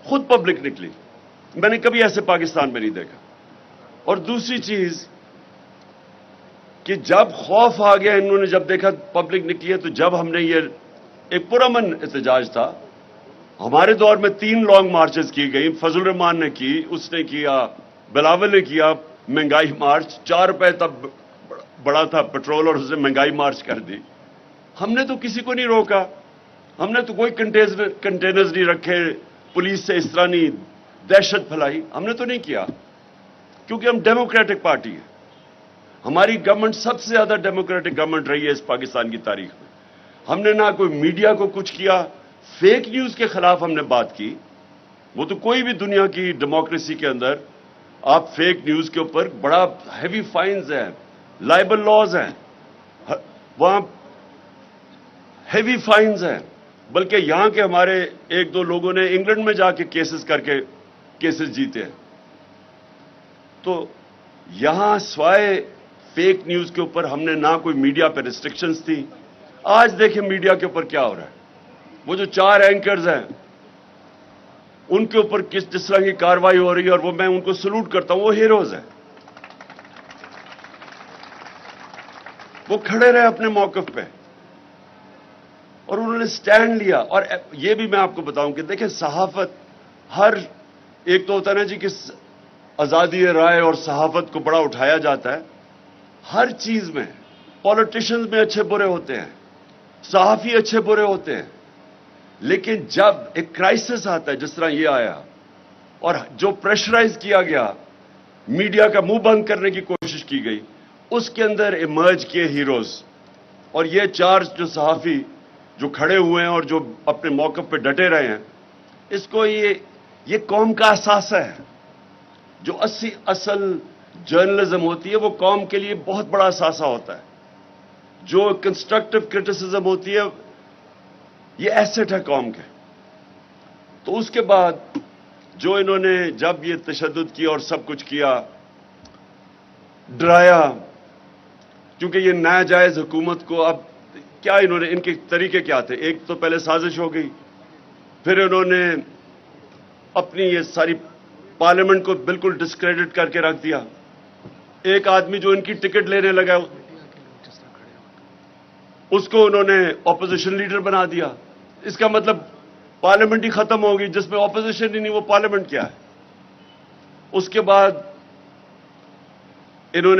खुद पब्लिक निकली। मैंने कभी ऐसे पाकिस्तान में नहीं देखा। और दूसरी चीज कि जब खौफ आ गया, इन्होंने जब देखा पब्लिक निकली है, तो जब हमने ये एक पुरअमन एहतजाज था, हमारे दौर में 3 लॉन्ग मार्चेस की गई। फजल रहमान ने की, उसने किया, बिलावल ने किया महंगाई मार्च। 4 रुपए तब बड़ा था पेट्रोल, और उसने महंगाई मार्च कर दी। हमने तो किसी को नहीं रोका, हमने तो कोई कंटेनर्स नहीं रखे, पुलिस से इस तरह नहीं दहशत फैलाई, हमने तो नहीं किया, क्योंकि हम डेमोक्रेटिक पार्टी है। हमारी गवर्नमेंट सबसे ज्यादा डेमोक्रेटिक गवर्नमेंट रही है इस पाकिस्तान की तारीख में। हमने ना कोई मीडिया को कुछ किया, फेक न्यूज के खिलाफ हमने बात की। वो तो कोई भी दुनिया की डेमोक्रेसी के अंदर आप फेक न्यूज के ऊपर बड़ा हैवी फाइन्स हैं, लाइबल लॉज हैं, वहां हैवी फाइन्स हैं। बल्कि यहां के हमारे 1-2 लोगों ने इंग्लैंड में जाके केसेस जीते हैं। तो यहां स्वाय फेक न्यूज के ऊपर हमने ना कोई मीडिया पर रिस्ट्रिक्शंस थी। आज देखें मीडिया के ऊपर क्या हो रहा है। वो जो 4 एंकर्स हैं, उनके ऊपर जिस तरह की कार्रवाई हो रही है, और वो मैं उनको सल्यूट करता हूं, वो हीरोज हैं। वो खड़े रहे अपने मौकफ पे और उन्होंने स्टैंड लिया। और ये भी मैं आपको बताऊं कि देखें, सहाफत, हर एक तो होता है ना जी कि आजादी राय और सहाफत को बड़ा उठाया जाता है। हर चीज में पॉलिटिशियंस में अच्छे बुरे होते हैं, सहाफी अच्छे बुरे होते हैं, लेकिन जब एक क्राइसिस आता है जिस तरह ये आया और जो प्रेशराइज किया गया, मीडिया का मुंह बंद करने की कोशिश की गई, उसके अंदर इमर्ज किए हीरोज। और ये 4 जो सहाफी जो खड़े हुए हैं और जो अपने मौकफ पे डटे रहे हैं, इसको ये कौम का असासा है। जो असल जर्नलिज्म होती है वो कौम के लिए बहुत बड़ा असासा होता है। जो कंस्ट्रक्टिव क्रिटिसिज्म होती है, ये एसेट है कौम के। तो उसके बाद जो इन्होंने जब ये तशद्दुद किया और सब कुछ किया, डराया, क्योंकि ये नाजायज हुकूमत को, अब क्या इन्होंने, इनके तरीके क्या थे? एक तो पहले साजिश हो गई, फिर इन्होंने अपनी ये सारी पार्लियामेंट को बिल्कुल डिस्क्रेडिट करके रख दिया। एक आदमी जो इनकी टिकट लेने लगा, उसको उन्होंने ऑपोजिशन लीडर बना दिया। इसका मतलब पार्लियामेंट ही खत्म होगी, जिसमें ऑपोजिशन ही नहीं, वो पार्लियामेंट क्या है? उसके बाद इन्होंने